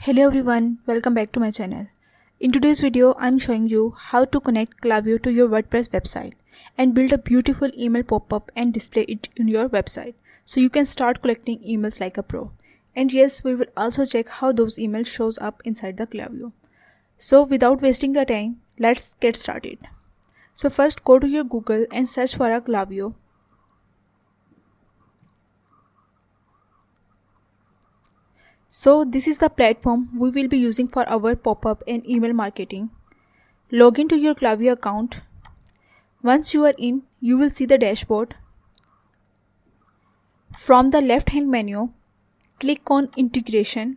Hello everyone, welcome back to my channel. In today's video, I'm showing you how to connect Klaviyo to your WordPress website and build a beautiful email pop-up and display it in your website so you can start collecting emails like a pro. And yes, we will also check how those emails shows up inside the Klaviyo. So without wasting your time, let's get started. So first go to your Google and search for a Klaviyo. So this is the platform we will be using for our pop-up and email marketing. Log into your Klaviyo account. Once you are in, you will see the dashboard. From the left-hand menu, click on Integration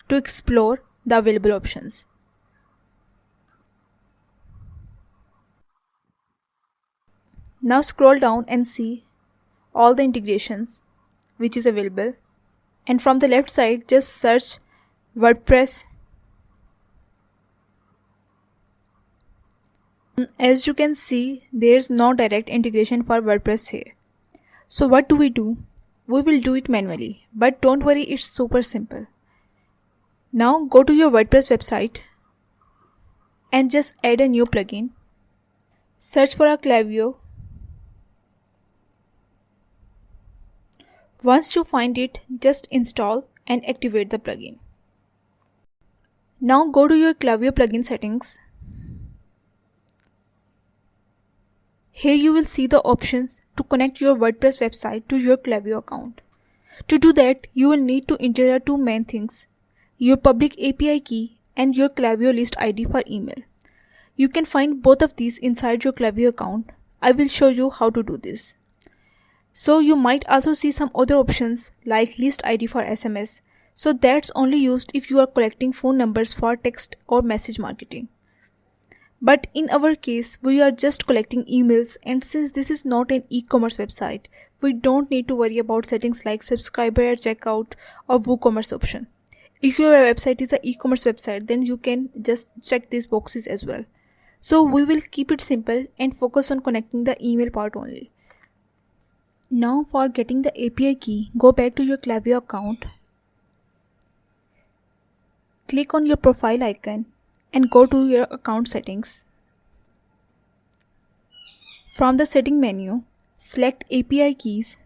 to explore the available options. Now scroll down and see all the integrations which is available. And from the left side, just search WordPress. As you can see, there is no direct integration for WordPress here. So what do? We will do it manually, but don't worry, it's super simple. Now go to your WordPress website and just add a new plugin. Search for a Klaviyo. Once you find it, just install and activate the plugin. Now go to your Klaviyo plugin settings. Here you will see the options to connect your WordPress website to your Klaviyo account. To do that, you will need to enter two main things: your public API key and your Klaviyo list ID for email. You can find both of these inside your Klaviyo account. I will show you how to do this. So you might also see some other options like list ID for SMS. So that's only used if you are collecting phone numbers for text or message marketing. But in our case, we are just collecting emails, and since this is not an e-commerce website, we don't need to worry about settings like subscriber, checkout or WooCommerce option. If your website is an e-commerce website, then you can just check these boxes as well. So we will keep it simple and focus on connecting the email part only. Now for getting the API key, go back to your Klaviyo account. Click on your profile icon and go to your account settings. From the setting menu, select API keys.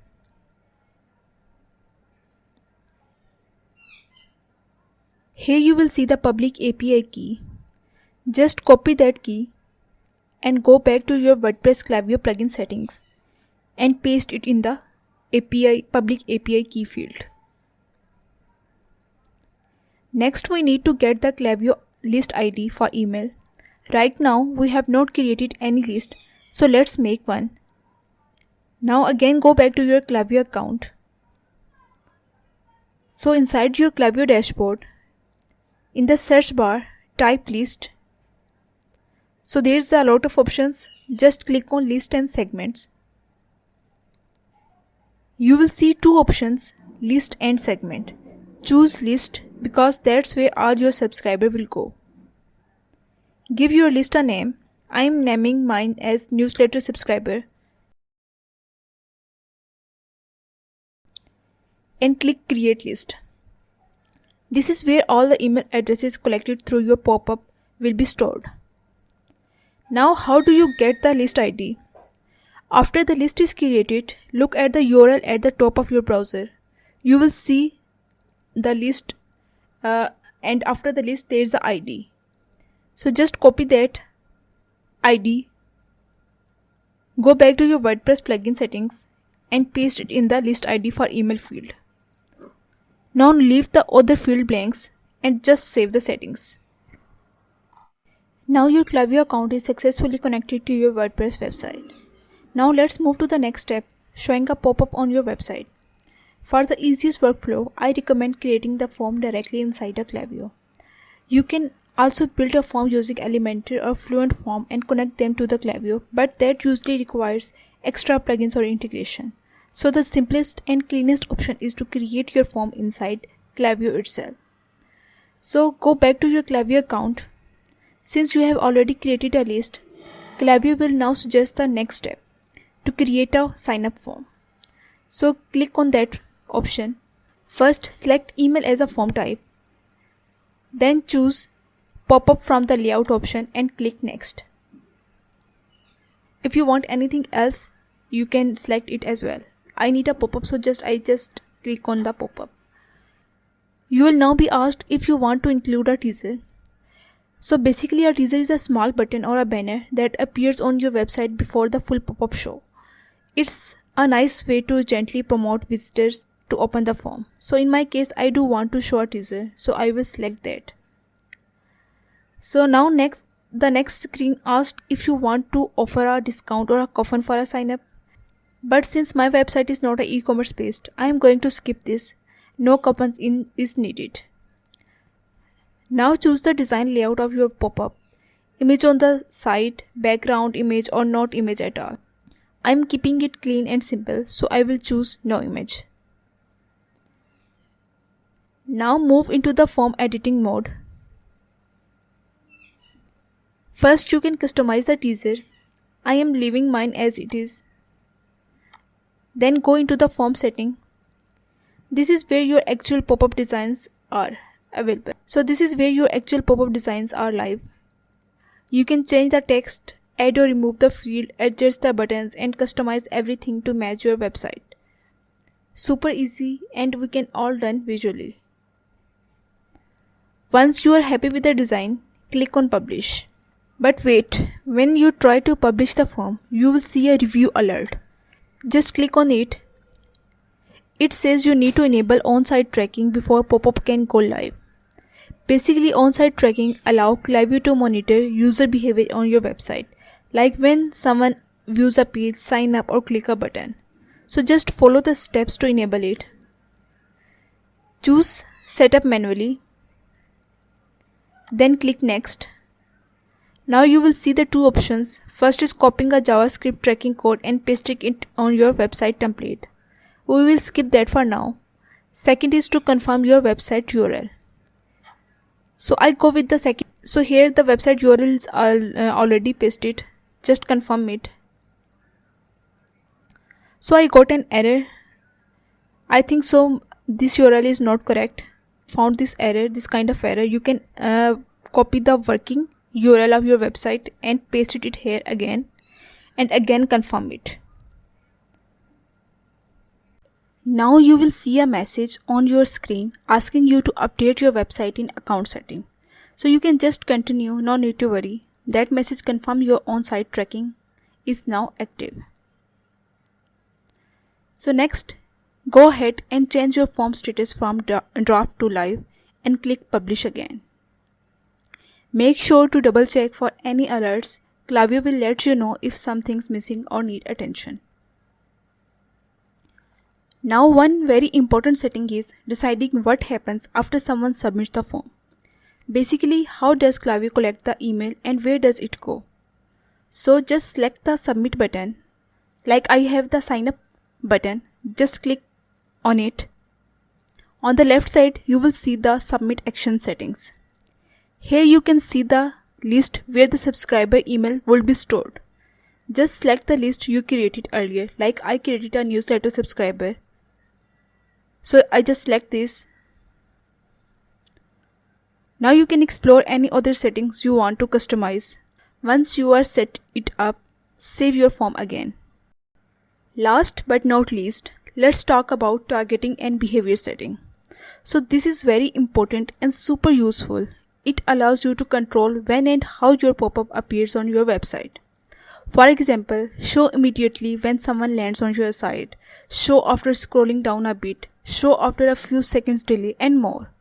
Here you will see the public API key. Just copy that key and go back to your WordPress Klaviyo plugin settings and paste it in the public API key field. Next, we need to get the Klaviyo list ID for email. Right now, we have not created any list, so let's make one. Now again go back to your Klaviyo account. So inside your Klaviyo dashboard, in the search bar, type list. So there's a lot of options. Just click on list and segments. You will see two options, list and segment. Choose list because that's where all your subscribers will go. Give your list a name. I am naming mine as newsletter subscriber. And click create list. This is where all the email addresses collected through your pop-up will be stored. Now how do you get the list ID? After the list is created, look at the URL at the top of your browser. You will see the list and after the list there is the ID. So just copy that ID, go back to your WordPress plugin settings and paste it in the list ID for email field. Now leave the other field blanks and just save the settings. Now your Klaviyo account is successfully connected to your WordPress website. Now let's move to the next step, showing a pop-up on your website. For the easiest workflow, I recommend creating the form directly inside a Klaviyo. You can also build a form using Elementor or Fluent Form and connect them to the Klaviyo, but that usually requires extra plugins or integration. So the simplest and cleanest option is to create your form inside Klaviyo itself. So go back to your Klaviyo account. Since you have already created a list, Klaviyo will now suggest the next step, to create a sign-up form. So click on that option. First, select email as a form type. Then choose Pop-up from the layout option and click next. If you want anything else, you can select it as well. I need a pop-up, so I just click on the pop-up. You will now be asked if you want to include a teaser. So basically a teaser is a small button or a banner that appears on your website before the full pop-up show. It's a nice way to gently promote visitors to open the form. So in my case, I do want to show a teaser, so I will select that. So now the next screen asks if you want to offer a discount or a coupon for a sign up. But since my website is not an e-commerce based, I am going to skip this. No coupons is needed. Now choose the design layout of your pop-up. Image on the side, background image or not image at all. I am keeping it clean and simple, so I will choose no image. Now move into the form editing mode. First, you can customize the teaser. I am leaving mine as it is. Then go into the form setting. This is where your actual pop-up designs are available. So this is where your actual pop-up designs are live. You can change the text, add or remove the field, adjust the buttons and customize everything to match your website. Super easy, and we can all done visually. Once you are happy with the design, click on publish. But wait, when you try to publish the form, you will see a review alert. Just click on it. It says you need to enable on-site tracking before pop-up can go live. Basically, on-site tracking allows Klaviyo to monitor user behavior on your website, like when someone views a page, sign up or click a button. So just follow the steps to enable it. Choose Setup manually. Then click Next. Now you will see the two options. First is copying a JavaScript tracking code and pasting it on your website template. We will skip that for now. Second is to confirm your website URL. So I go with the second. So here the website URLs are already pasted. Just confirm it. So I got an error. I think so this URL is not correct. Found this error, this kind of error. You can copy the working URL of your website and paste it here again and again confirm it. Now you will see a message on your screen asking you to update your website in account setting. So you can just continue, no need to worry. That message confirms your on-site tracking is now active. So next, go ahead and change your form status from draft to live and click publish again. Make sure to double check for any alerts. Klaviyo will let you know if something's missing or need attention. Now one very important setting is deciding what happens after someone submits the form. Basically, how does Klaviyo collect the email and where does it go? So just select the submit button. Like I have the sign up button, just click on it. On the left side, you will see the submit action settings. Here you can see the list where the subscriber email will be stored. Just select the list you created earlier, like I created a newsletter subscriber. So I just select this. Now you can explore any other settings you want to customize. Once you are set it up, save your form again. Last but not least, let's talk about targeting and behavior setting. So this is very important and super useful. It allows you to control when and how your pop-up appears on your website. For example, show immediately when someone lands on your site, show after scrolling down a bit, show after a few seconds delay, and more.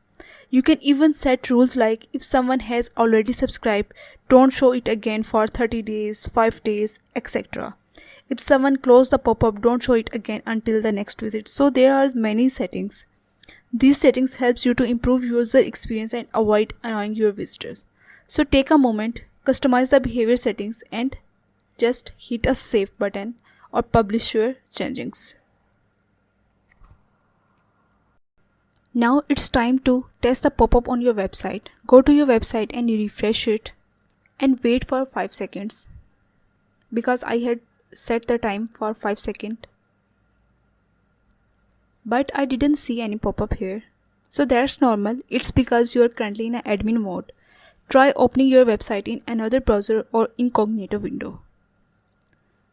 You can even set rules like if someone has already subscribed, don't show it again for 30 days, 5 days, etc. If someone closed the pop-up, don't show it again until the next visit. So there are many settings. These settings helps you to improve user experience and avoid annoying your visitors. So take a moment, customize the behavior settings and just hit a save button or publish your changes. Now it's time to test the pop-up on your website. Go to your website and refresh it and wait for 5 seconds because I had set the time for 5 seconds. But I didn't see any pop-up here. So that's normal, it's because you're currently in an admin mode. Try opening your website in another browser or incognito window.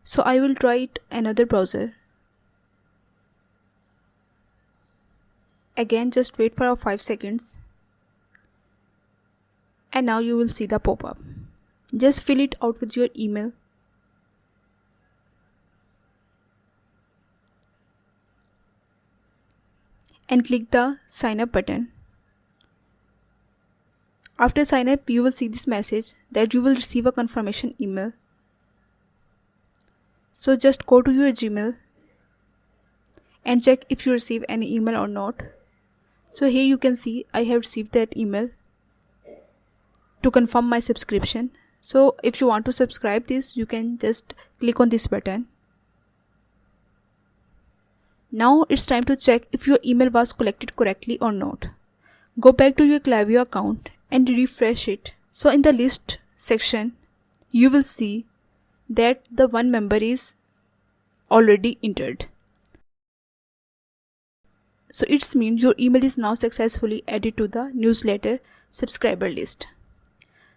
So I will try it another browser. Again, just wait for 5 seconds. And now you will see the pop-up. Just fill it out with your email. And click the sign up button. After sign up, you will see this message that you will receive a confirmation email. So just go to your Gmail and check if you receive any email or not. So here you can see I have received that email to confirm my subscription. So if you want to subscribe this, you can just click on this button. Now it's time to check if your email was collected correctly or not. Go back to your Klaviyo account and refresh it. So in the list section, you will see that the one member is already entered. So it means your email is now successfully added to the newsletter subscriber list.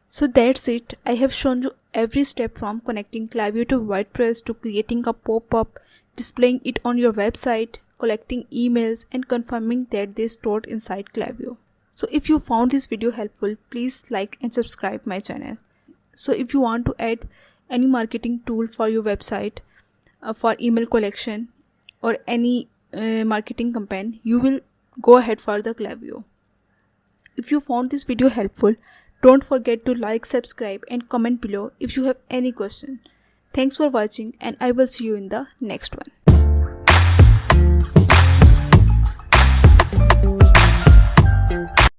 So that's it. I have shown you every step from connecting Klaviyo to WordPress to creating a pop-up, displaying it on your website, collecting emails, and confirming that they stored inside Klaviyo. So if you found this video helpful, please like and subscribe my channel. So if you want to add any marketing tool for your website, for email collection or any marketing campaign, you will go ahead for the Klaviyo. If you found this video helpful, don't forget to like, subscribe and comment below if you have any question. Thanks for watching and I will see you in the next one.